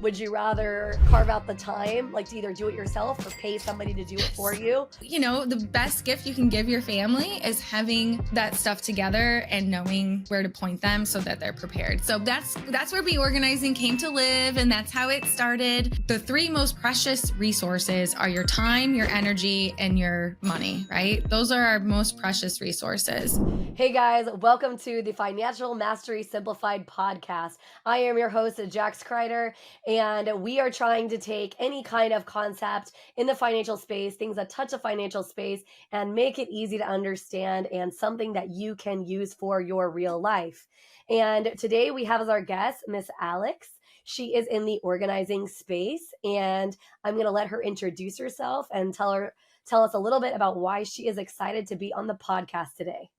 Would you rather carve out the time, like to either do it yourself or pay somebody to do it for you? You know, the best gift you can give your family is having that stuff together and knowing where to point them so that they're prepared. So that's where Be Organizing came to live, and that's how it started. The three most precious resources are your time, your energy, and your money, right? Those are our most precious resources. Hey guys, welcome to the Financial Mastery Simplified podcast. I am your host, Jax Crider, and we are trying to take any kind of concept in the financial space, things that touch a financial space, and make it easy to understand and something that you can use for your real life. And today we have as our guest, Miss Alex. She is in the organizing space, and I'm going to let her introduce herself and tell us a little bit about why she is excited to be on the podcast today.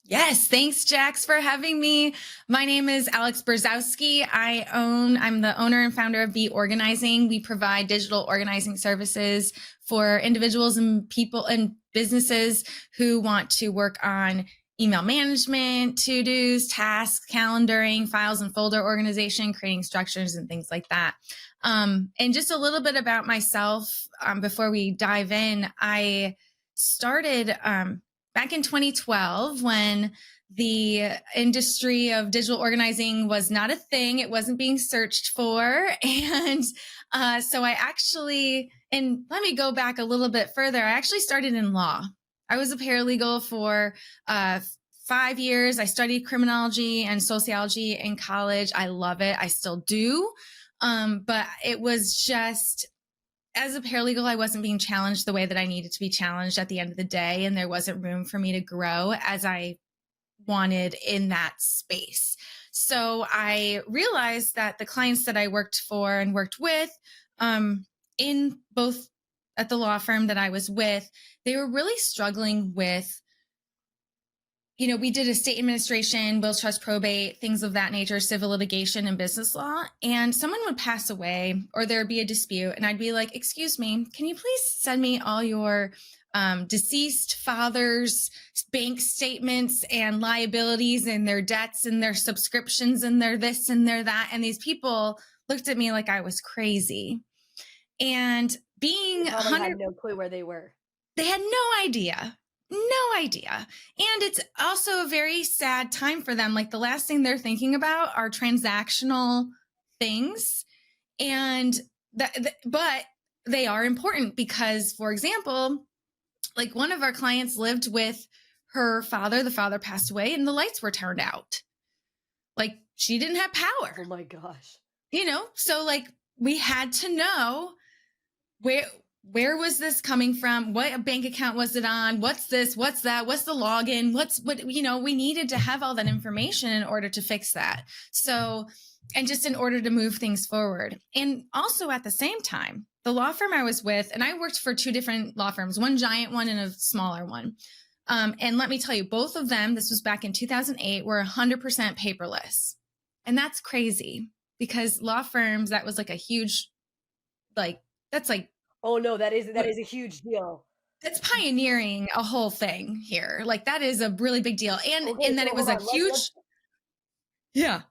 Yes, thanks, Jax, for having me. My name is Alex Burzowski. I'm the owner and founder of Be Organizing. We provide digital organizing services for individuals and people and businesses who want to work on email management, to-dos, tasks, calendaring, files and folder organization, creating structures and things like that. And just a little bit about myself before we dive in. I started back in 2012, when the industry of digital organizing was not a thing, it wasn't being searched for. And so I actually, and let me go back a little bit further, I actually started in law. I was a paralegal for 5 years. I studied criminology and sociology in college. I love it. I still do. But it was just, as a paralegal, I wasn't being challenged the way that I needed to be challenged at the end of the day. And there wasn't room for me to grow as I wanted in that space. So I realized that the clients that I worked for and worked with, in both at the law firm that I was with, they were really struggling with, you know, we did estate administration, wills, trust, probate, things of that nature, civil litigation and business law. And someone would pass away or there'd be a dispute. And I'd be like, excuse me, can you please send me all your deceased father's bank statements and liabilities and their debts and their subscriptions and their this and their that. And these people looked at me like I was crazy. And being They probably had no clue where they were. They had no idea. No idea. And it's also a very sad time for them. Like the last thing they're thinking about are transactional things. And but they are important because, for example, like one of our clients lived with her father. The father passed away and the lights were turned out. Like she didn't have power. Oh my gosh. You know, so like we had to know where was this coming from? What bank account was it on? What's this? What's that? What's the login? We needed to have all that information in order to fix that. So, and just in order to move things forward. And also at the same time, the law firm I was with, and I worked for two different law firms, one giant one and a smaller one. And let me tell you, both of them, this was back in 2008, were 100% paperless. And that's crazy because law firms, that was like a huge, that's like, oh no, that is a huge deal. That's pioneering a whole thing here. Like that is a really big deal. And Okay, that so it was a huge. Yeah.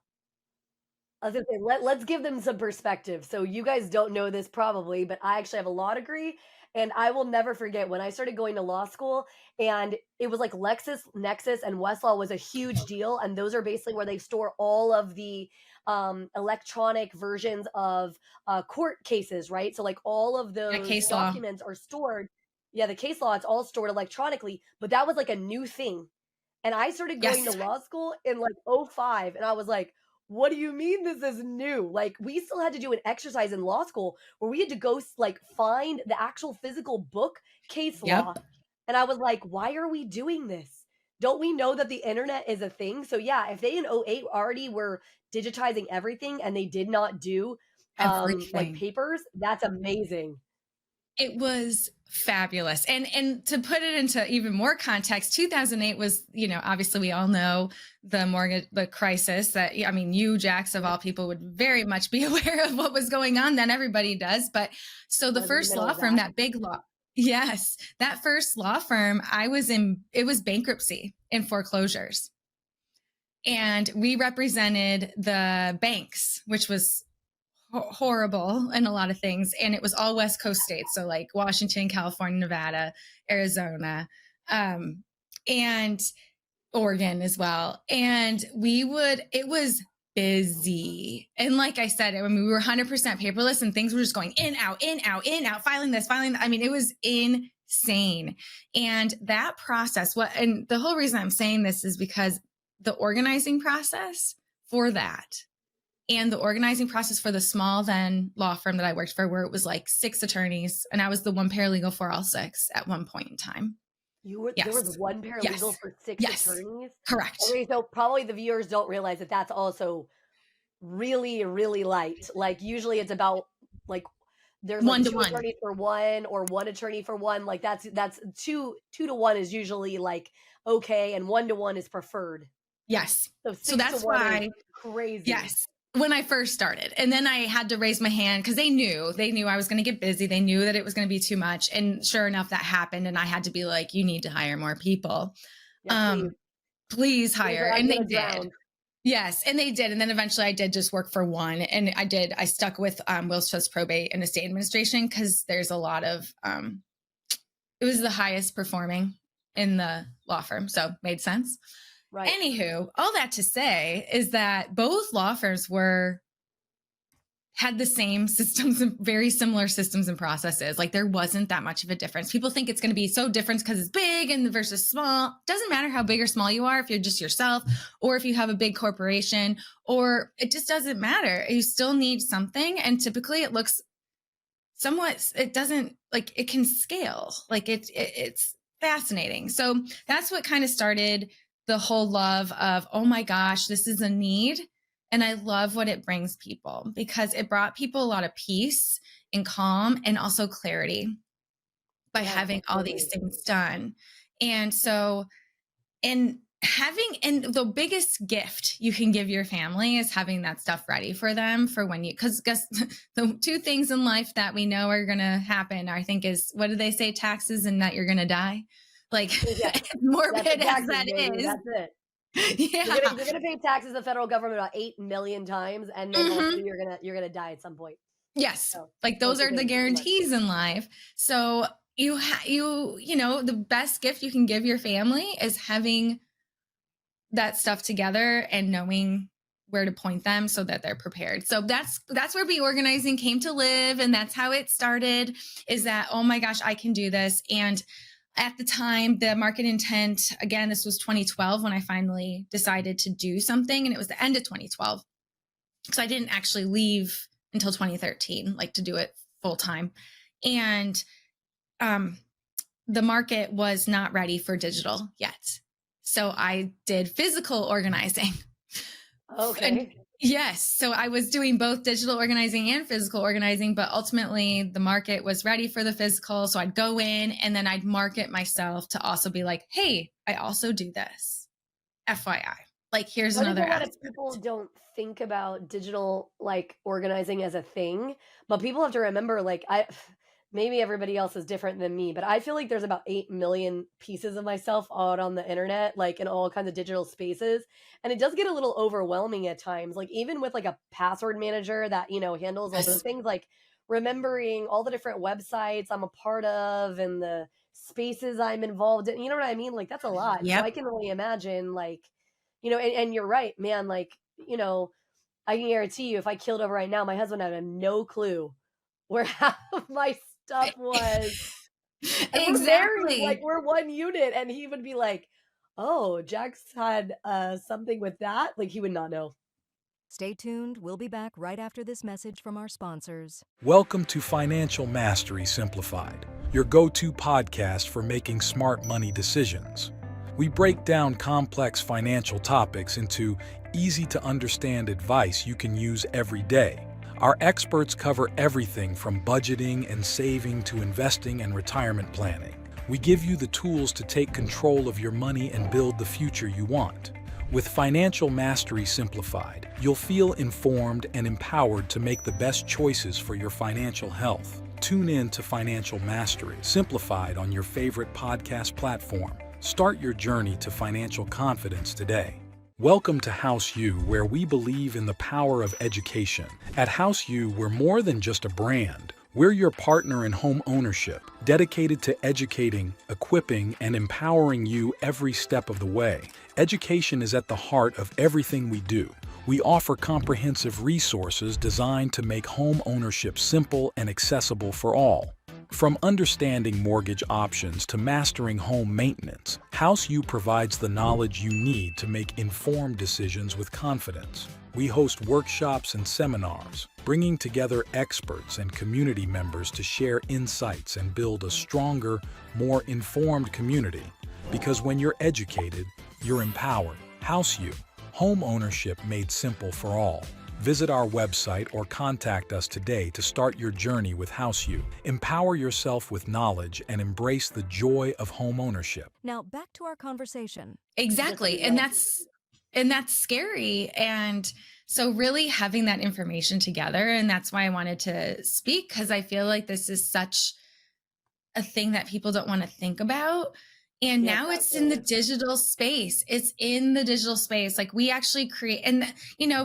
I was gonna say, let's give them some perspective. So you guys don't know this probably, but I actually have a law degree, and I will never forget when I started going to law school, and it was like LexisNexis and Westlaw was a huge deal, and those are basically where they store all of the electronic versions of court cases, right? So like all of those case documents are stored. Yeah, the case law, it's all stored electronically, but that was like a new thing. And I started going to law school in like 2005, and I was like, what do you mean this is new? Like we still had to do an exercise in law school where we had to go like find the actual physical book case law. And I was like, why are we doing this? Don't we know that the internet is a thing? So yeah, if they in 2008 already were digitizing everything and they did not do like papers, that's amazing. It was fabulous. And to put it into even more context, 2008 was, you know, obviously we all know the crisis that, I mean, you, Jax, of all people, would very much be aware of what was going on. Then everybody does. But so the first law firm, that big law, yes, that first law firm I was in, it was bankruptcy and foreclosures. And we represented the banks, which was horrible in a lot of things. And it was all West Coast states. So like Washington, California, Nevada, Arizona, and Oregon as well. And it was busy. And like I said, we were 100% paperless and things were just going in, out, filing this, filing that. I mean, it was insane. And that process, and the whole reason I'm saying this is because the organizing process for that and the organizing process for the small then law firm that I worked for, where it was like 6 attorneys and I was the one paralegal for all 6 at one point in time. There was one paralegal for 6 attorneys? Correct. Okay, so probably the viewers don't realize that that's also really, really light. Like usually it's about like there's like 2 attorneys for one or 1 attorney for one. Like that's 2 to 1 is usually like okay, and 1 to 1 is preferred. Yes. So that's why crazy. Yes. When I first started, and then I had to raise my hand because they knew I was going to get busy. They knew that it was going to be too much. And sure enough, that happened. And I had to be like, you need to hire more people. Yeah, please hire. And they did. Yes. And they did. And then eventually I did just work for one. And I stuck with Wills Trust Probate and Estate Administration because there's a lot of, it was the highest performing in the law firm. So made sense. Right. Anywho, all that to say is that both law firms had the same systems and very similar systems and processes. Like there wasn't that much of a difference. People think it's going to be so different because it's big and versus small. Doesn't matter how big or small you are, if you're just yourself or if you have a big corporation, or it just doesn't matter. You still need something. And typically it looks somewhat, it doesn't like it can scale. Like it's fascinating. So that's what kind of started the whole love of, oh my gosh, this is a need. And I love what it brings people because it brought people a lot of peace and calm and also clarity by having all these things done. And so, and the biggest gift you can give your family is having that stuff ready for them for when because guess the 2 things in life that we know are going to happen, I think is, what do they say? Taxes and that you're going to die. Like morbid as that is. That's it. Yeah. You're gonna pay taxes to the federal government about 8 million times, and then also you're gonna die at some point. Yes. So, like those are the guarantees in life. So you know, the best gift you can give your family is having that stuff together and knowing where to point them so that they're prepared. So that's where Be Organizing came to live. And that's how it started, is that, oh my gosh, I can do this. And at the time, the market intent, again, this was 2012 when I finally decided to do something. And it was the end of 2012. So I didn't actually leave until 2013, like to do it full time. And the market was not ready for digital yet. So I did physical organizing. Okay. And yes. So I was doing both digital organizing and physical organizing, but ultimately the market was ready for the physical. So I'd go in and then I'd market myself to also be like, hey, I also do this. FYI. Like, here's another aspect. A lot of people don't think about digital like organizing as a thing, but people have to remember, like, maybe everybody else is different than me, but I feel like there's about 8 million pieces of myself out on the internet, like in all kinds of digital spaces. And it does get a little overwhelming at times. Like even with like a password manager that, you know, handles all those things, like remembering all the different websites I'm a part of and the spaces I'm involved in, you know what I mean? Like that's a lot. Yep. So I can only imagine, like, you know, and you're right, man. Like, you know, I can guarantee you if I killed over right now, my husband had no clue where half of my stuff was. Exactly. Like we're one unit, and he would be like, oh, Jax had something with that. Like he would not know. Stay tuned. We'll be back right after this message from our sponsors. Welcome to Financial Mastery Simplified, your go-to podcast for making smart money decisions. We break down complex financial topics into easy-to-understand advice you can use every day. Our experts cover everything from budgeting and saving to investing and retirement planning. We give you the tools to take control of your money and build the future you want. With Financial Mastery Simplified, you'll feel informed and empowered to make the best choices for your financial health. Tune in to Financial Mastery Simplified on your favorite podcast platform. Start your journey to financial confidence today. Welcome to House U, where we believe in the power of education. At House U, we're more than just a brand. We're your partner in home ownership, dedicated to educating, equipping, and empowering you every step of the way. Education is at the heart of everything we do. We offer comprehensive resources designed to make home ownership simple and accessible for all. From understanding mortgage options to mastering home maintenance, House U provides the knowledge you need to make informed decisions with confidence. We host workshops and seminars, bringing together experts and community members to share insights and build a stronger, more informed community. Because when you're educated, you're empowered. House U, home ownership made simple for all. Visit our website or contact us today to start your journey with House U. Empower yourself with knowledge and embrace the joy of home ownership. Now back to our conversation. Exactly. And that's scary. And so really having that information together, and that's why I wanted to speak, because I feel like this is such a thing that people don't want to think about. And Yes, now it's in the absolutely. digital space. It's in the digital space. Like we actually create, and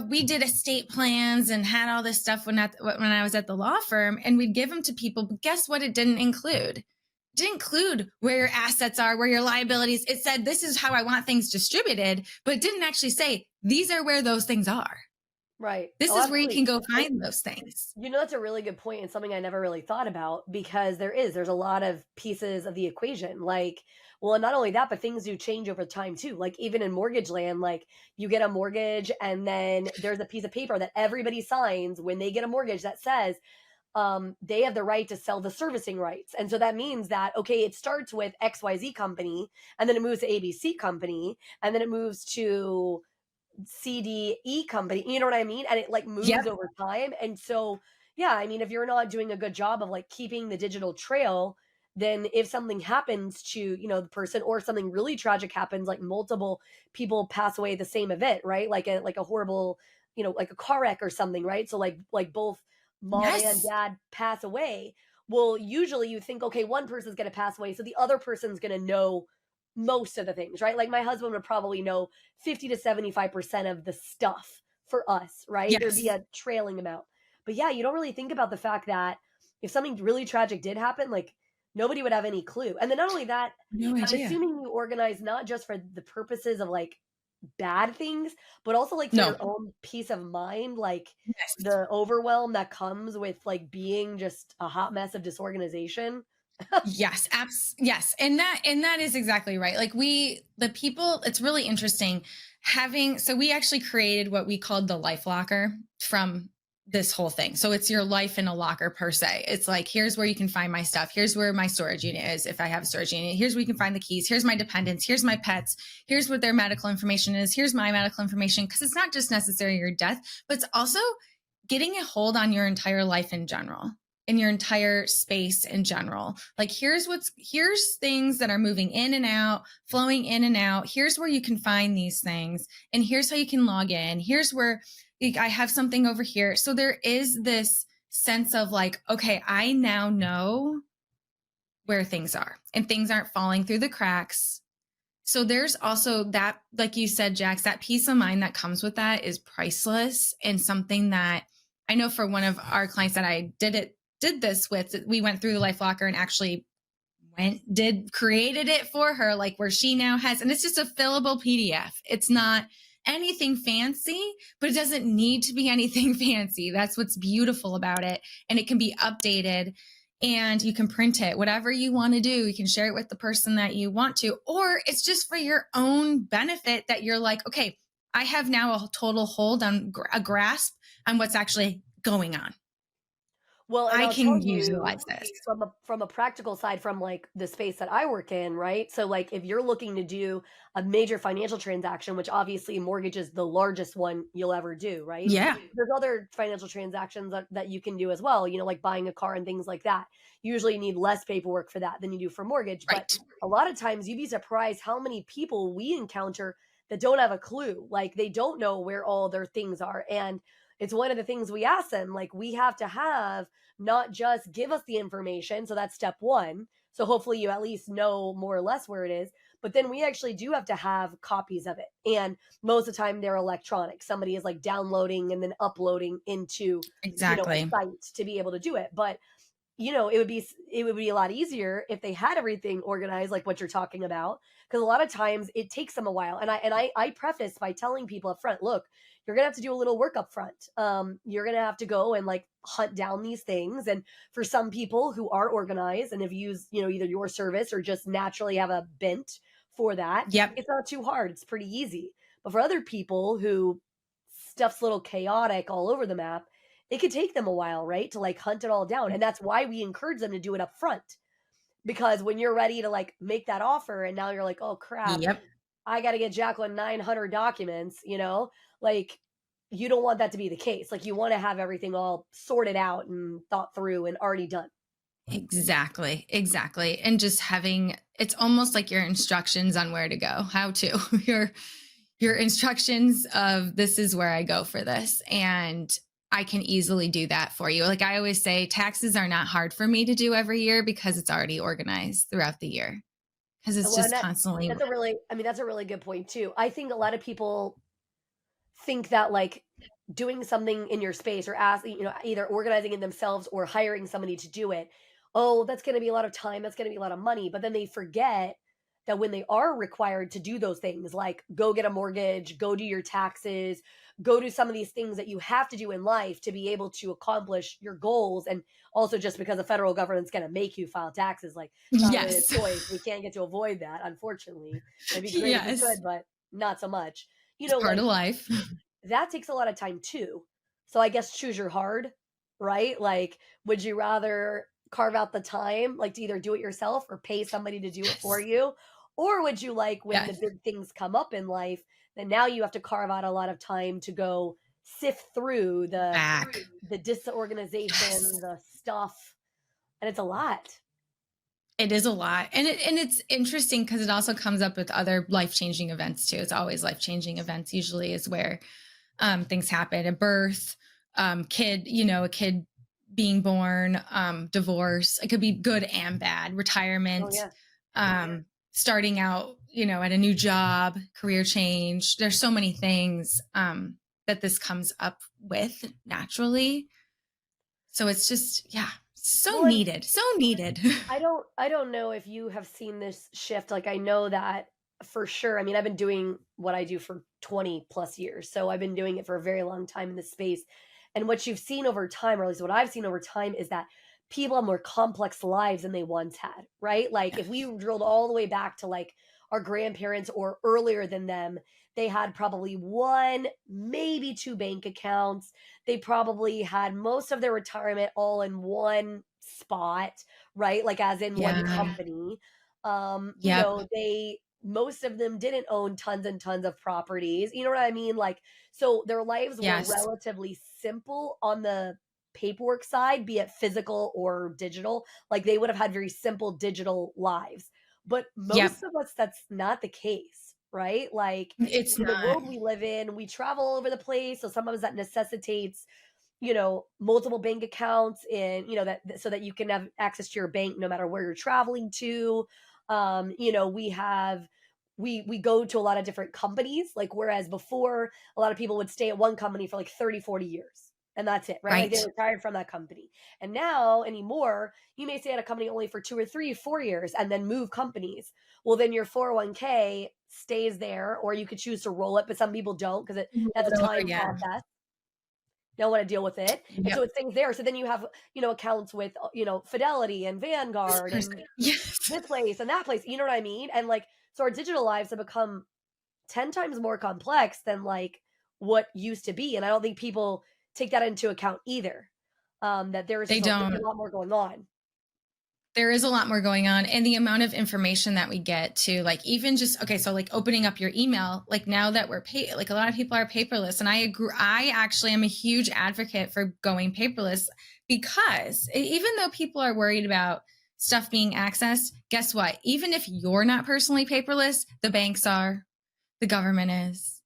we did estate plans and had all this stuff when I was at the law firm, and we'd give them to people. But guess what? It didn't include. It didn't include where your assets are, where your liabilities. It said this is how I want things distributed, but it didn't actually say these are where those things are. Right. This Oh, is where you absolutely. can go find those things. That's a really good point and something I never really thought about because there's a lot of pieces of the equation. Like, well, not only that, but things do change over time too. Like even in mortgage land, like you get a mortgage and then there's a piece of paper that everybody signs when they get a mortgage that says they have the right to sell the servicing rights. And so that means that, okay, it starts with XYZ company and then it moves to ABC company and then it moves to CDE company, you know what I mean? And it like moves Yep. over time. And so, yeah, I mean, if you're not doing a good job of like keeping the digital trail, then if something happens to, the person or something really tragic happens, like multiple people pass away at the same event, right? Like a horrible, like a car wreck or something, right? So like both mom and Yes. dad pass away. Well, usually you think, okay, one person's going to pass away, so the other person's going to know most of the things, right? Like my husband would probably know 50 to 75% of the stuff for us, right? There'd be Yes. a trailing amount. But yeah, you don't really think about the fact that if something really tragic did happen, like nobody would have any clue. And then not only that, No I'm idea. assuming you organize not just for the purposes of like bad things, but also like for No. your own peace of mind, like Yes. the overwhelm that comes with like being just a hot mess of disorganization. Yes, yes. And that is exactly right. Like the people, it's really interesting so we actually created what we called the life locker from this whole thing. So it's your life in a locker per se. It's like, here's where you can find my stuff. Here's where my storage unit is. If I have a storage unit, here's where you can find the keys. Here's my dependents. Here's my pets. Here's what their medical information is. Here's my medical information. Cause it's not just necessarily your death, but it's also getting a hold on your entire life in general, in your entire space in general. Like here's things that are moving in and out, flowing in and out. Here's where you can find these things. And here's how you can log in. Here's where I have something over here. So there is this sense of like, okay, I now know where things are and things aren't falling through the cracks. So there's also that, like you said, Jax, that peace of mind that comes with that is priceless, and something that I know for one of our clients that I did this with, we went through the Life Locker and actually created it for her, like where she now has, and it's just a fillable PDF. It's not anything fancy, but it doesn't need to be anything fancy. That's what's beautiful about it. And it can be updated and you can print it, whatever you want to do. You can share it with the person that you want to, or it's just for your own benefit that you're like, okay, I have now a total hold on a grasp on what's actually going on. Well, and I I'll tell can you utilize this. from a practical side, from like the space that I work in, right? So like if you're looking to do a major financial transaction, which obviously mortgage is the largest one you'll ever do, right? Yeah. There's other financial transactions that you can do as well, like buying a car and things like that. Usually you need less paperwork for that than you do for mortgage. But Right. a lot of times you'd be surprised how many people we encounter that don't have a clue. Like they don't know where all their things are. And it's one of the things we ask them, like we have to have not just give us the information. So that's step one. So hopefully you at least know more or less where it is, but then we actually do have to have copies of it. And most of the time they're electronic. Somebody is like downloading and then uploading into, a Exactly. site to be able to do it. But it would be a lot easier if they had everything organized like what you're talking about, because a lot of times it takes them a while. And I preface by telling people up front, look, you're gonna have to do a little work up front. You're gonna have to go and like hunt down these things. And for some people who are organized and have used, either your service or just naturally have a bent for that, Yep. it's not too hard. It's pretty easy. But for other people who stuff's a little chaotic all over the map, it could take them a while, right? To like hunt it all down. And that's why we encourage them to do it up front. Because when you're ready to like make that offer and now you're like, oh crap, Yep. I got to get Jacqueline 900 documents, like you don't want that to be the case. Like you want to have everything all sorted out and thought through and already done. Exactly. Exactly. And just having, it's almost like your instructions on where to go, how to, your instructions of this is where I go for this. And I can easily do that for you. Like I always say, taxes are not hard for me to do every year because it's already organized throughout the year. Because it's Well, and just constantly. that's a really good point too. I think a lot of people think that like doing something in your space or either organizing it themselves or hiring somebody to do it, oh, that's going to be a lot of time, that's going to be a lot of money. But then they forget that when they are required to do those things, like go get a mortgage, go do your taxes, go do some of these things that you have to do in life to be able to accomplish your goals. And also just because the federal government's going to make you file taxes, like it's not really a Yes. choice. We can't get to avoid that, unfortunately. It'd be great if we Yes. could, but not so much. It's part of life. That takes a lot of time too. So I guess choose your hard, right? Like, would you rather carve out the time, like to either do it yourself or pay somebody to do it for Yes. you? Or would you like when the Yes. big things come up in life, then now you have to carve out a lot of time to go sift through Back. the disorganization, Yes. the stuff, and it's a lot. It is a lot. And it's interesting because it also comes up with other life-changing events too. It's always life-changing events usually is where things happen. A birth, a kid being born, divorce. It could be good and bad. Oh Retirement, yeah. starting out, at a new job, career change. There's so many things that this comes up with naturally. So it's just, yeah, so Well, and needed. So needed. I don't know if you have seen this shift. Like I know that for sure. I mean, I've been doing what I do for 20 plus years. So I've been doing it for a very long time in this space. And what you've seen over time, or at least what I've seen over time, is that people have more complex lives than they once had, right? Like if we drilled all the way back to like our grandparents or earlier than them, they had probably one, maybe two bank accounts. They probably had most of their retirement all in one spot, right? Like as in one Yeah. company. Yep. They most of them didn't own tons and tons of properties. You know what I mean? Like so their lives were Yes. relatively simple on the paperwork side, be it physical or digital. Like they would have had very simple digital lives. But Yep. most of us, that's not the case, right? Like It's in the not. world we live in, we travel all over the place. So sometimes that necessitates, multiple bank accounts and, that so that you can have access to your bank no matter where you're traveling to. We have we go to a lot of different companies, like whereas before a lot of people would stay at one company for like 30, 40 years. And that's it, right? Like they Right. retired from that company. And now anymore, you may stay at a company only for 2 or 3, 4 years and then move companies. Well, then your 401k stays there, or you could choose to roll it, but some people don't because that's a time Yeah. process. Don't want to deal with it. And so Yep. it stays there. So then you have, accounts with, Fidelity and This Vanguard person. and Yes. this place and that place. You know what I mean? And like, so our digital lives have become 10 times more complex than like what used to be. And I don't think people take that into account either. That there's They just there's a don't. lot more going on. There is a lot more going on, and the amount of information that we get to, like, even just, okay, so like opening up your email, like now that we're like a lot of people are paperless, and I agree. I actually am a huge advocate for going paperless because even though people are worried about stuff being accessed, guess what? Even if you're not personally paperless, the banks are, the government is,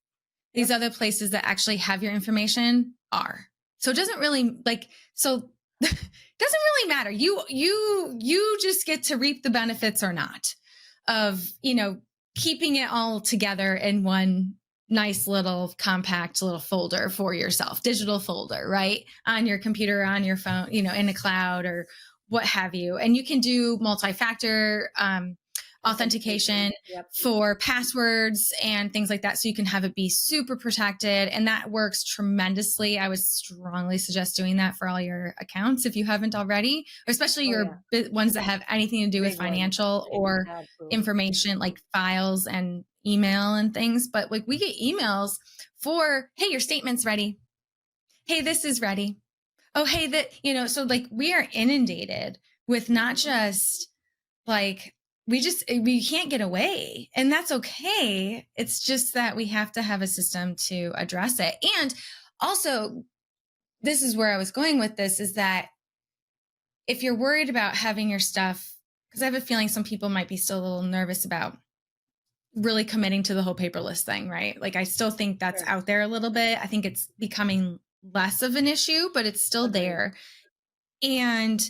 these other places that actually have your information are. So it doesn't really doesn't really matter. You just get to reap the benefits or not of, keeping it all together in one nice little compact little folder for yourself, digital folder, right? On your computer, on your phone, in the cloud or what have you. And you can do multi-factor authentication Yep. for passwords and things like that. So you can have it be super protected. And that works tremendously. I would strongly suggest doing that for all your accounts if you haven't already, especially ones that have anything to do with Big ones. financial or Absolutely. information like files and email and things. But like we get emails for, hey, your statement's ready. Hey, this is ready. Oh, hey, that, so like we are inundated with not just like, we can't get away, and that's okay. It's just that we have to have a system to address it. And also, this is where I was going with this, is that if you're worried about having your stuff, because I have a feeling some people might be still a little nervous about really committing to the whole paperless thing, right? Like I still think that's out there a little bit. I think it's becoming less of an issue, but it's still there. And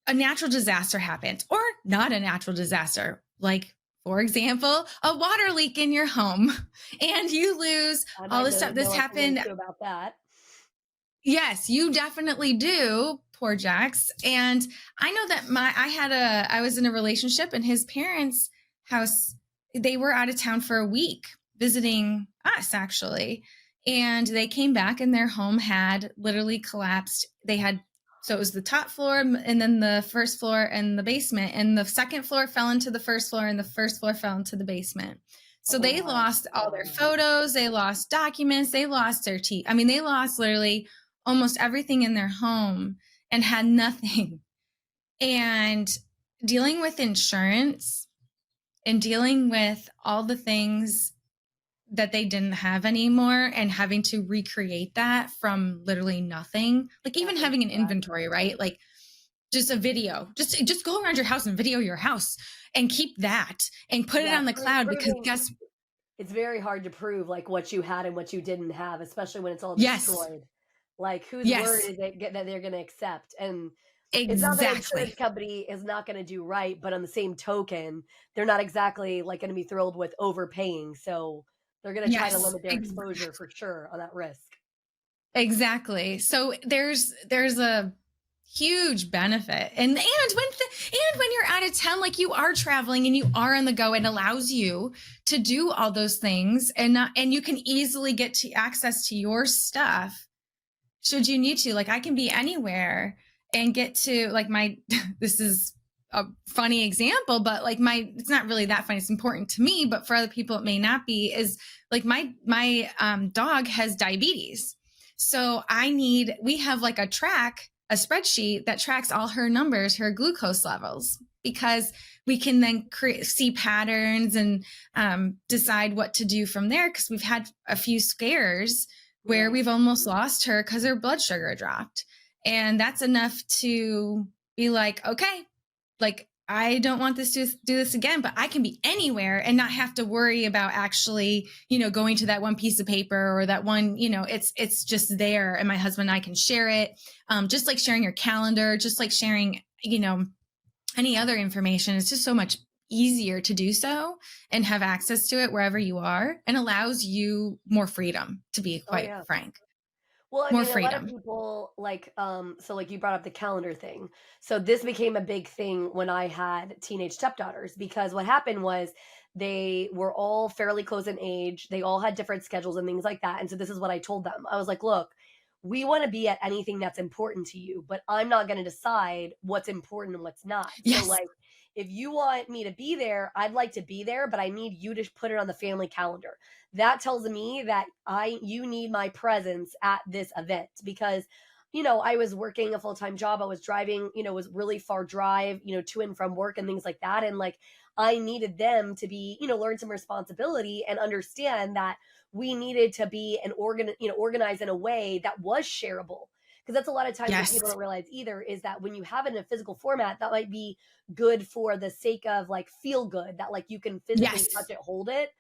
a natural disaster happens, or not a natural disaster, like for example, a water leak in your home, and you lose all this stuff. This happened about that. Yes, you definitely do. Poor Jax. And I know that I was in a relationship, and his parents' house, they were out of town for a week visiting us actually. And they came back and their home had literally collapsed. So it was the top floor and then the first floor and the basement, and the second floor fell into the first floor and the first floor fell into the basement. So they lost all their photos, they lost documents, they lost their they lost literally almost everything in their home and had nothing. And dealing with insurance and dealing with all the things that they didn't have anymore and having to recreate that from literally nothing, like even having an inventory, right? Like just a video, just go around your house and video your house and keep that and put it on the cloud, because it's very hard to prove like what you had and what you didn't have, especially when it's all destroyed. Like whose word is it that they're going to accept? And it's not that an insurance company is not going to do right, but on the same token, they're not exactly like going to be thrilled with overpaying. So they're going to try to limit their exposure for sure on that risk. Exactly. So there's a huge benefit. And when you're out of town, like you are traveling and you are on the go, it allows you to do all those things, and you can easily get to access to your stuff should you need to. Like I can be anywhere and get to like this is a funny example, but like it's not really that funny. It's important to me, but for other people, it may not be, is like my dog has diabetes. So we have like a spreadsheet that tracks all her numbers, her glucose levels, because we can then see patterns and decide what to do from there. Cause we've had a few scares where we've almost lost her because her blood sugar dropped. And that's enough to be like, okay, like I don't want to do this again, but I can be anywhere and not have to worry about actually, going to that one piece of paper or that one, it's just there. And my husband and I can share it. Just like sharing your calendar, just like sharing, any other information. It's just so much easier to do so and have access to it wherever you are, and allows you more freedom, to be quite frank. Well, a lot of people like, so like you brought up the calendar thing. So this became a big thing when I had teenage stepdaughters, because what happened was they were all fairly close in age. They all had different schedules and things like that. And so this is what I told them. I was like, look, we want to be at anything that's important to you, but I'm not going to decide what's important and what's not. Yes. So like, if you want me to be there, I'd like to be there, but I need you to put it on the family calendar. That tells me that you need my presence at this event, because, I was working a full-time job. I was driving, was really far drive, to and from work and things like that. And like, I needed them to be, learn some responsibility and understand that we needed to be organized in a way that was shareable. Because that's a lot of times what people don't realize either, is that when you have it in a physical format, that might be good for the sake of like feel good, that like you can physically touch it, hold it.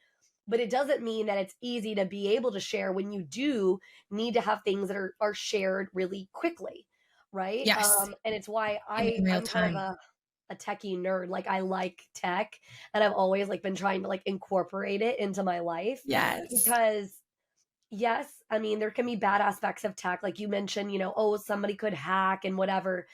But it doesn't mean that it's easy to be able to share when you do need to have things that are shared really quickly. Right. Yes. And it's why I'm kind of a techie nerd. Like I like tech and I've always like been trying to like incorporate it into my life Yes. because yes, I mean there can be bad aspects of tech. Like you mentioned, oh, somebody could hack and whatever.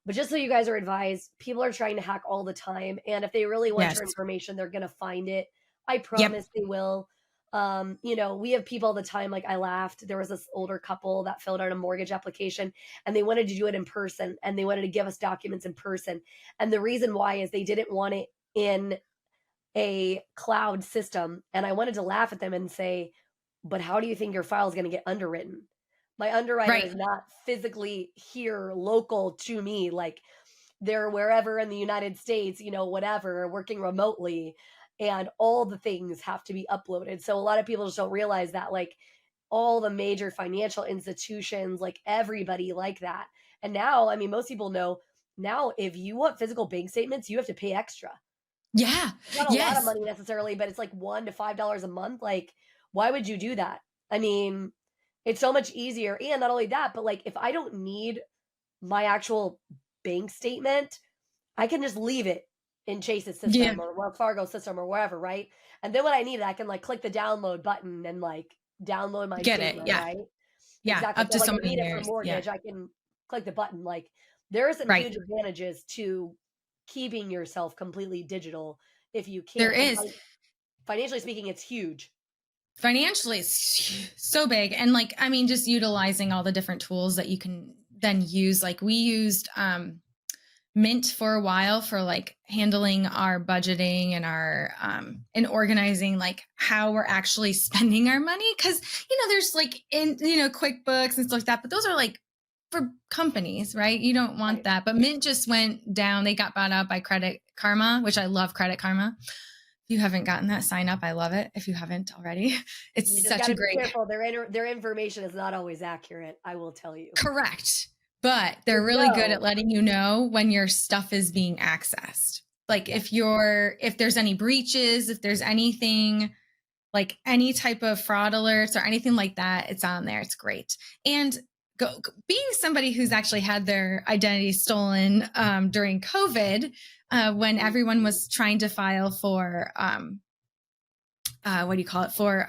But just so you guys are advised, people are trying to hack all the time. And if they really want Yes. your information, they're going to find it. I Yep. promise they will. We have people all the time. Like I laughed. There was this older couple that filled out a mortgage application and they wanted to do it in person and they wanted to give us documents in person. And the reason why is they didn't want it in a cloud system. And I wanted to laugh at them and say, but how do you think your file is going to get underwritten? My underwriter Right. is not physically here local to me. Like they're wherever in the United States, whatever, working remotely. And all the things have to be uploaded. So a lot of people just don't realize that, like, all the major financial institutions, like everybody like that. And now, I mean, most people know now if you want physical bank statements, you have to pay extra. Yeah. Not a lot of Yes. money necessarily, but it's like $1 to $5 a month. Like, why would you do that? I mean, it's so much easier. And not only that, but like if I don't need my actual bank statement, I can just leave it in Chase's Yeah. system or Wells Fargo system or wherever, right? And then when I need it, I can like click the download button and like download my Get it. statement, Yeah. right? Yeah. Exactly. Up So to like so I many need it for years. Yeah. mortgage, I can click the button. Like there are some Right. huge advantages to keeping yourself completely digital if you There can. And is. financially speaking, it's huge. Financially, it's so big. And like, I mean, just utilizing all the different tools that you can then use. Like we used Mint for a while for like handling our budgeting and our and organizing like how we're actually spending our money. Cause there's like in QuickBooks and stuff like that, but those are like for companies, right? You don't want Right. that. But Mint just went down. They got bought out by Credit Karma, which I love Credit Karma. If you haven't gotten that, sign up. I love it. If you haven't already, You it's just such got a to be great. careful. Their information is not always accurate. I will tell you. Correct. But they're really good So, at letting you know when your stuff is being accessed. Like yeah. if there's any breaches, if there's anything like any type of fraud alerts or anything like that, it's on there. It's great. And being somebody who's actually had their identity stolen during COVID, when everyone was trying to file for what do you call it for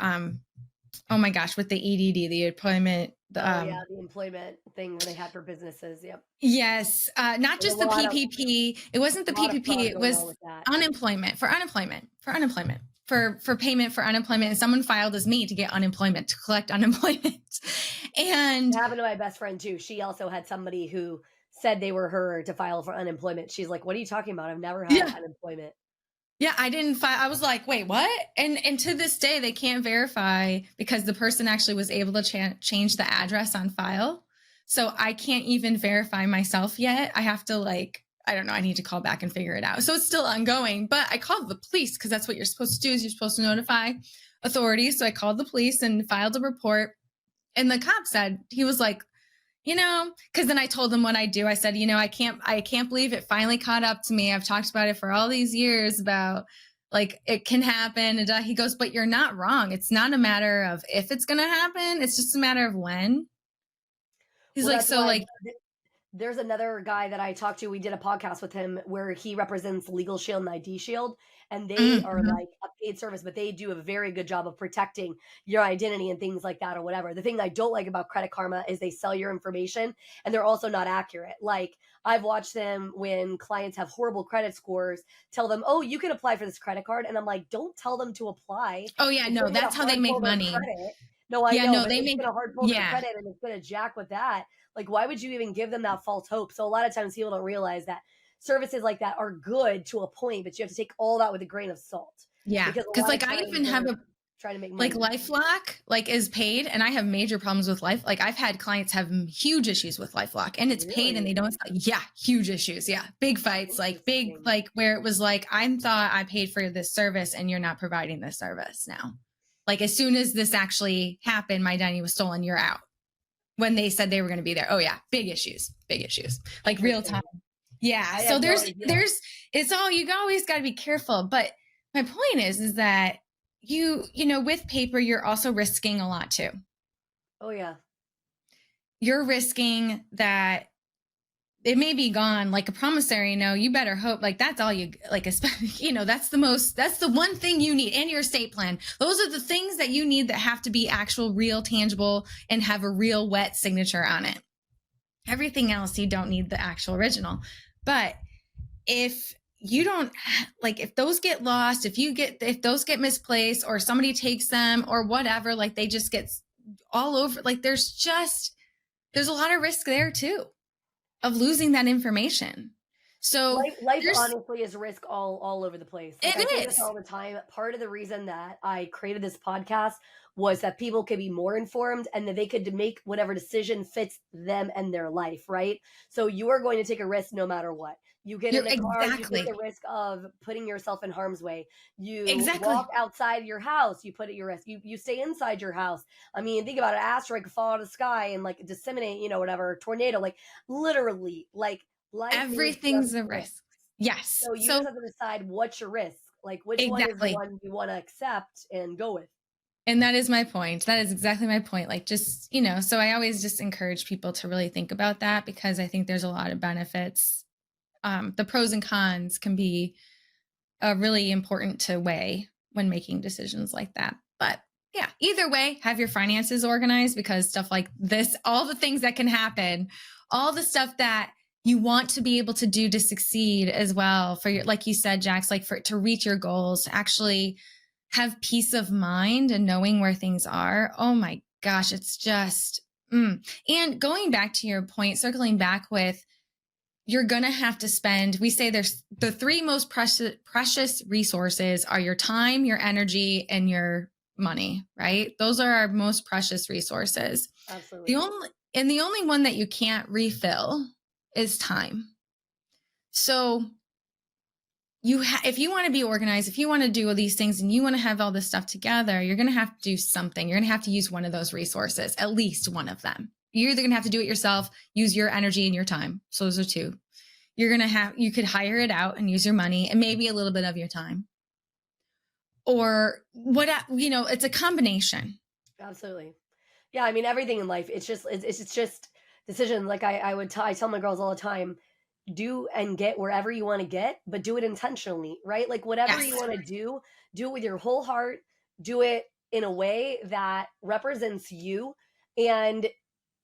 oh my gosh, with the EDD, the employment. The employment thing they had for businesses. Yep. Yes, not There's just the PPP. It wasn't the a lot of PPP. fraud It going was on with that. unemployment for payment for unemployment. And someone filed as me to get unemployment, to collect unemployment. And It happened to my best friend too. She also had somebody who said they were her to file for unemployment. She's like, "What are you talking about? I've never had unemployment." yeah, I didn't file. I was like, wait, what? And to this day, they can't verify because the person actually was able to change the address on file. So I can't even verify myself yet. I have to I don't know. I need to call back and figure it out. So it's still ongoing, but I called the police because that's what you're supposed to do is you're supposed to notify authorities. So I called the police and filed a report. And the cop said, he was like, because then I told him what I do. I said, I can't believe it finally caught up to me. I've talked about it for all these years about like it can happen. And he goes, but you're not wrong. It's not a matter of if it's going to happen. It's just a matter of when. He's Well, like, that's so why like, there's another guy that I talked to. We did a podcast with him where he represents Legal Shield and ID Shield, and they are like a paid service, but they do a very good job of protecting your identity and things like that or whatever. The thing I don't like about Credit Karma is they sell your information and they're also not accurate. Like I've watched them when clients have horrible credit scores, tell them, "Oh, you can apply for this credit card," and I'm like, "Don't tell them to apply." oh yeah, It's no, gonna that's how they hard make pull their money. credit. No, I Yeah, know, no, but they it's make, gonna hard pull their yeah. credit and it's gonna jack with that. Like, why would you even give them that false hope? So a lot of times people don't realize that services like that are good to a point, but you have to take all that with a grain of salt. Yeah. Because a Because lot of like I times even have they're a, trying to make money. like LifeLock is paid and I have major problems with Life. Like I've had clients have huge issues with LifeLock and it's paid and they don't, huge issues. Yeah. Big fights, like big, like where it was like, I thought I paid for this service and you're not providing this service now. Like as soon as this actually happened, my identity was stolen, you're out. When they said they were going to be there. Oh yeah. Big issues, like real time. Yeah. So there's, it's all, you always got to be careful. But my point is that you with paper, you're also risking a lot too. Oh yeah. You're risking that it may be gone. Like a promissory note, you better hope like that's all you like, that's the one thing you need, and your estate plan. Those are the things that you need that have to be actual, real, tangible, and have a real wet signature on it. Everything else, you don't need the actual original. But if you don't, like, if those get lost, if those get misplaced, or somebody takes them or whatever, like they just get all over, like there's a lot of risk there too of losing that information. So life honestly is risk all over the place. Like, I say this all the time. Part of the reason that I created this podcast was that people could be more informed and that they could make whatever decision fits them and their life, right? So you are going to take a risk no matter what. You get in a car, you take the risk of putting yourself in harm's way. You walk outside your house, you put it at your risk. You stay inside your house. I mean, think about it. An asteroid could fall out of the sky and like disseminate, whatever, tornado, like literally, like life. Everything's a risk. Yes. So you just have to decide what's your risk. Like which one is the one you want to accept and go with. And that is my point. That is exactly my point. Like just, so I always just encourage people to really think about that, because I think there's a lot of benefits. The pros and cons can be really important to weigh when making decisions like that. But yeah, either way, have your finances organized, because stuff like this, all the things that can happen, all the stuff that you want to be able to do to succeed as well for your, like you said, Jax, like to reach your goals, to actually have peace of mind and knowing where things are. Oh my gosh, it's just, And going back to your point, circling back with, you're going to have to spend, we say there's the three most precious resources are your time, your energy, and your money, right? Those are our most precious resources. Absolutely. The only one that you can't refill is time. So if you want to be organized, if you want to do all these things and you want to have all this stuff together, you're going to have to do something. You're going to have to use one of those resources, at least one of them. You're either going to have to do it yourself, use your energy and your time. So those are two. You could hire it out and use your money and maybe a little bit of your time. Or it's a combination. Absolutely. Yeah. I mean, everything in life, it's just decision. Like I tell my girls all the time, do and get wherever you want to get, but do it intentionally, right? Like whatever you want to do it with your whole heart, do it in a way that represents you. And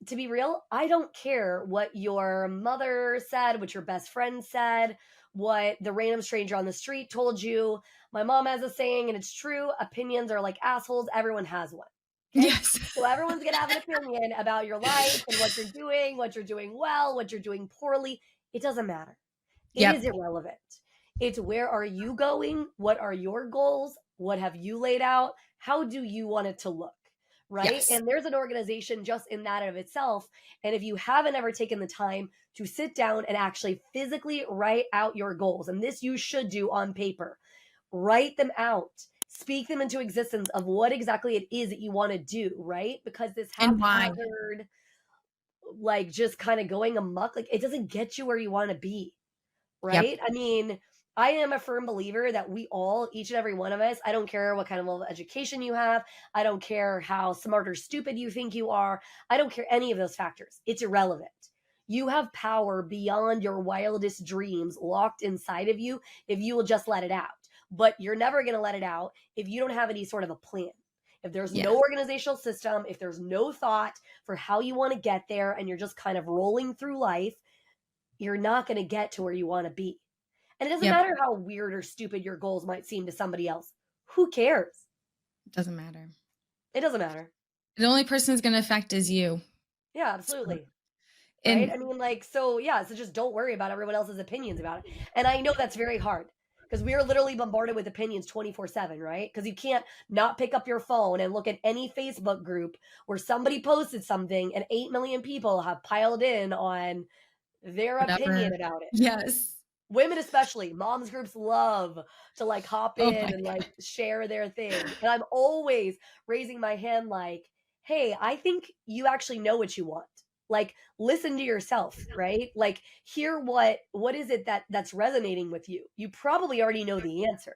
to be real, I don't care what your mother said, what your best friend said, what the random stranger on the street told you. My mom has a saying, and it's true. Opinions are like assholes. Everyone has one. Okay? Yes. So everyone's going to have an opinion about your life and what you're doing well, what you're doing poorly. It doesn't matter. It is irrelevant. It's where are you going? What are your goals? What have you laid out? How do you want it to look? Right. Yes. And there's an organization just in that of itself. And if you haven't ever taken the time to sit down and actually physically write out your goals, and this you should do on paper, write them out, speak them into existence of what exactly it is that you want to do. Right. Because this haphazard, like just kind of going amok, like it doesn't get you where you want to be. Right. Yep. I mean, I am a firm believer that we all, each and every one of us, I don't care what kind of level of education you have. I don't care how smart or stupid you think you are. I don't care any of those factors. It's irrelevant. You have power beyond your wildest dreams locked inside of you if you will just let it out. But you're never going to let it out if you don't have any sort of a plan. If there's no organizational system, if there's no thought for how you want to get there, and you're just kind of rolling through life, you're not going to get to where you want to be. And it doesn't matter how weird or stupid your goals might seem to somebody else. Who cares? It doesn't matter. It doesn't matter. The only person it's going to affect is you. Yeah, absolutely. Right? I mean, so just don't worry about everyone else's opinions about it. And I know that's very hard because we are literally bombarded with opinions 24/7, right? Because you can't not pick up your phone and look at any Facebook group where somebody posted something and 8 million people have piled in on their opinion about it. Yes. Women especially, moms groups love to like hop in and like share their thing. And I'm always raising my hand like, hey, I think you actually know what you want. Like, listen to yourself, right? Like, hear what is it that's resonating with you? You probably already know the answer.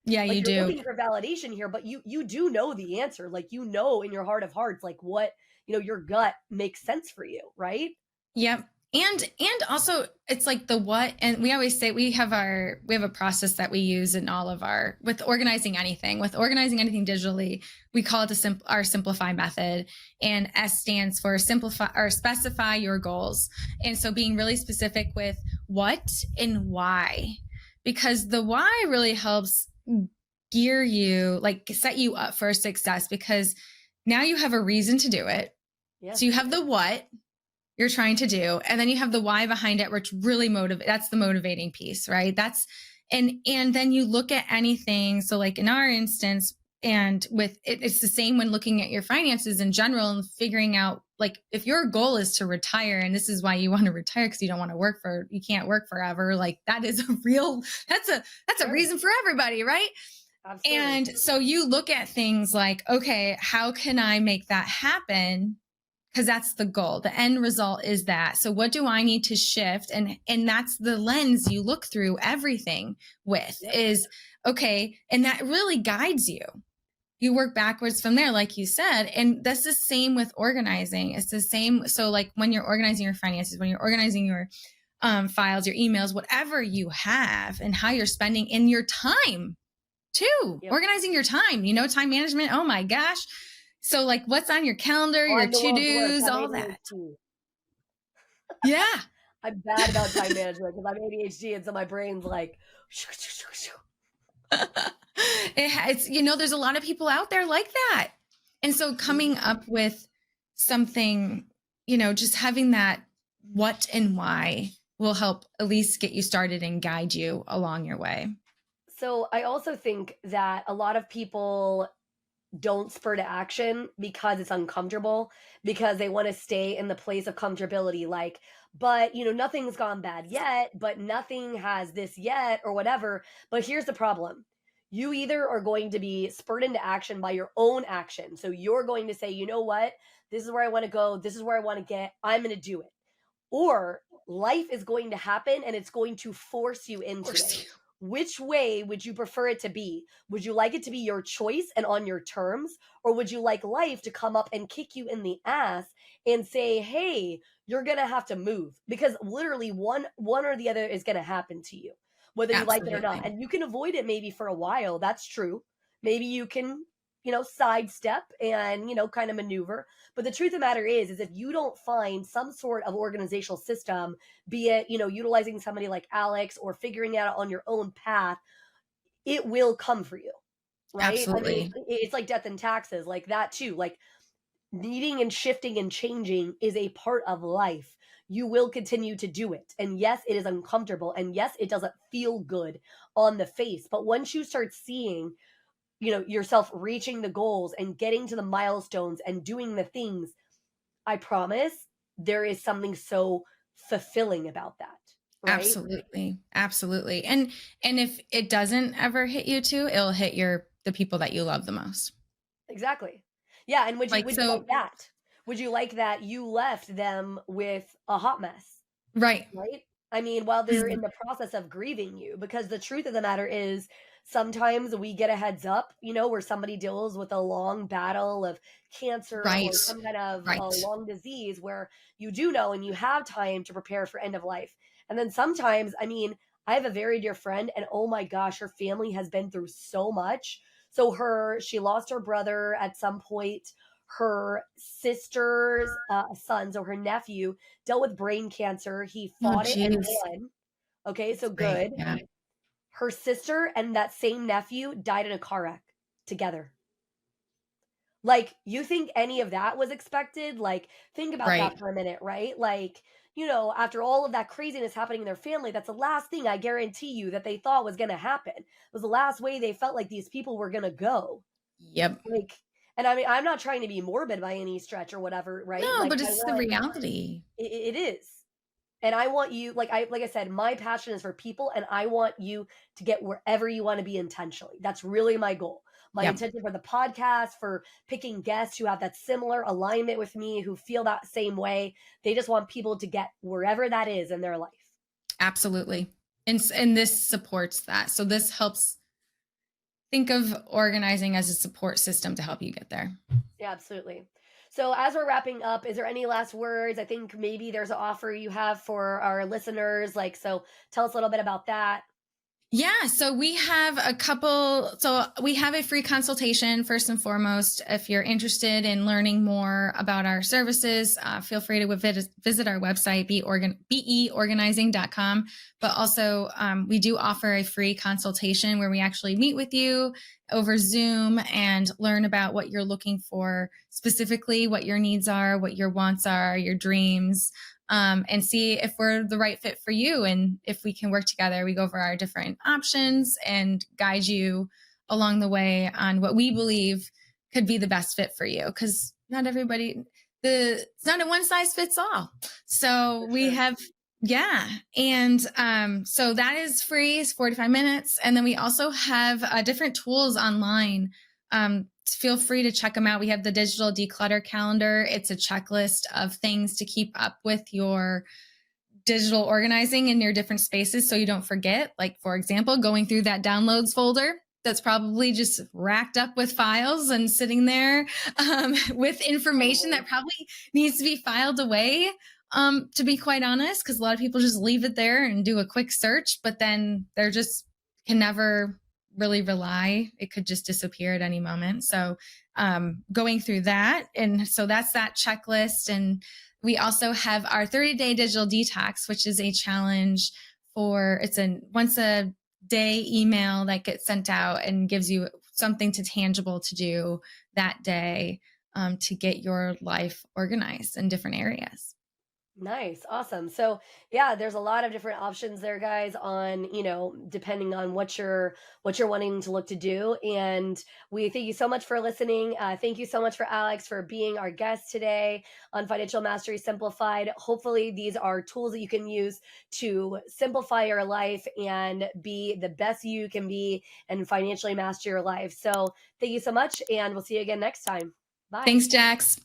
Yeah, like, you do. You're looking for validation here, but you do know the answer. Like, you know in your heart of hearts, like what, your gut makes sense for you, right? Yep. And also it's like the what, and we always say we have a process that we use in all of with organizing anything digitally. We call it our simplify method, and S stands for simplify or specify your goals. And so being really specific with what and why, because the why really helps gear you, like set you up for success, because now you have a reason to do it. Yeah. So you have the what you're trying to do, and then you have the why behind it, which really that's the motivating piece, right? And then you look at anything. So like in our instance, and with it's the same when looking at your finances in general and figuring out, like, if your goal is to retire, and this is why you want to retire, because you can't work forever. Like that is that's a reason for everybody, right? Absolutely. And so you look at things like, okay, how can I make that happen? Because that's the goal. The end result is that. So what do I need to shift? And that's the lens you look through everything with is, okay, and that really guides you. You work backwards from there, like you said. And that's the same with organizing. It's the same. So like when you're organizing your finances, when you're organizing your files, your emails, whatever you have, and how you're spending in your time too. Yep. Organizing your time, time management. Oh my gosh. So like what's on your calendar, your to-dos, all that. Yeah. I'm bad about time management because I'm ADHD, and so my brain's like, it's, there's a lot of people out there like that. And so coming up with something, just having that what and why will help at least get you started and guide you along your way. So I also think that a lot of people don't spur to action because it's uncomfortable, because they want to stay in the place of comfortability. Like, but nothing's gone bad yet, but nothing has this yet, or whatever. But here's the problem. You either are going to be spurred into action by your own action. So you're going to say, you know what? This is where I want to go. This is where I want to get. I'm going to do it. Or life is going to happen and it's going to force you into it. Which way would you prefer it to be? Would you like it to be your choice and on your terms? Or would you like life to come up and kick you in the ass and say, hey, you're going to have to move? Because literally one or the other is going to happen to you, whether you like it or not. And you can avoid it maybe for a while. That's true. Maybe you can, sidestep and, kind of maneuver. But the truth of the matter is if you don't find some sort of organizational system, be it, utilizing somebody like Alex or figuring out on your own path, it will come for you. Right? Absolutely. I mean, it's like death and taxes, like that too. Like needing and shifting and changing is a part of life. You will continue to do it. And yes, it is uncomfortable. And yes, it doesn't feel good on the face. But once you start seeing yourself reaching the goals and getting to the milestones and doing the things, I promise there is something so fulfilling about that. Right? Absolutely. Absolutely. And if it doesn't ever hit you too, it'll hit the people that you love the most. Exactly. Yeah. And would you like that? Would you like that you left them with a hot mess? Right. Right. I mean, while they're in the process of grieving you, because the truth of the matter is sometimes we get a heads up, where somebody deals with a long battle of cancer or some kind of a long disease where you do know and you have time to prepare for end of life. And then sometimes, I mean, I have a very dear friend, and oh my gosh, her family has been through so much. So she lost her brother at some point. Her sister's son, so her nephew, dealt with brain cancer. He fought it and won. Okay, so good. Yeah. Her sister and that same nephew died in a car wreck together. Like, you think any of that was expected? Like, think about that for a minute, right? Like, after all of that craziness happening in their family, that's the last thing I guarantee you that they thought was going to happen. It was the last way they felt like these people were going to go. Yep. Like, and I mean, I'm not trying to be morbid by any stretch or whatever, right? No, but it's the reality. It is. And I want you, like I said, my passion is for people, and I want you to get wherever you want to be intentionally. That's really my goal. My intention for the podcast, for picking guests who have that similar alignment with me, who feel that same way. They just want people to get wherever that is in their life. Absolutely. And this supports that. So this helps. Think of organizing as a support system to help you get there. Yeah, absolutely. So as we're wrapping up, is there any last words? I think maybe there's an offer you have for our listeners. Like, so tell us a little bit about that. Yeah, so we have a couple. So we have a free consultation first and foremost. If you're interested in learning more about our services, feel free to visit our website, beorganizing.com. But also, we do offer a free consultation where we actually meet with you over Zoom and learn about what you're looking for specifically, what your needs are, what your wants are, your dreams, and see if we're the right fit for you. And if we can work together, we go over our different options and guide you along the way on what we believe could be the best fit for you. Because not everybody, it's not a one size fits all. So we have, yeah. And so that is free, it's 45 minutes. And then we also have different tools online. Feel free to check them out. We have the digital declutter calendar. It's a checklist of things to keep up with your digital organizing in your different spaces so you don't forget. Like, for example, going through that downloads folder that's probably just racked up with files and sitting there with information that probably needs to be filed away, to be quite honest, because a lot of people just leave it there and do a quick search, but then they're just can never really rely. It could just disappear at any moment. So going through that. And so that's that checklist. And we also have our 30-day digital detox, which is a challenge it's a once a day email that gets sent out and gives you something tangible to do that day to get your life organized in different areas. Nice. Awesome. So yeah, there's a lot of different options there, guys, on, depending on what you're wanting to look to do. And we thank you so much for listening. Thank you so much for Alex for being our guest today on Financial Mastery Simplified. Hopefully these are tools that you can use to simplify your life and be the best you can be and financially master your life. So thank you so much, and we'll see you again next time. Bye. Thanks, Jax.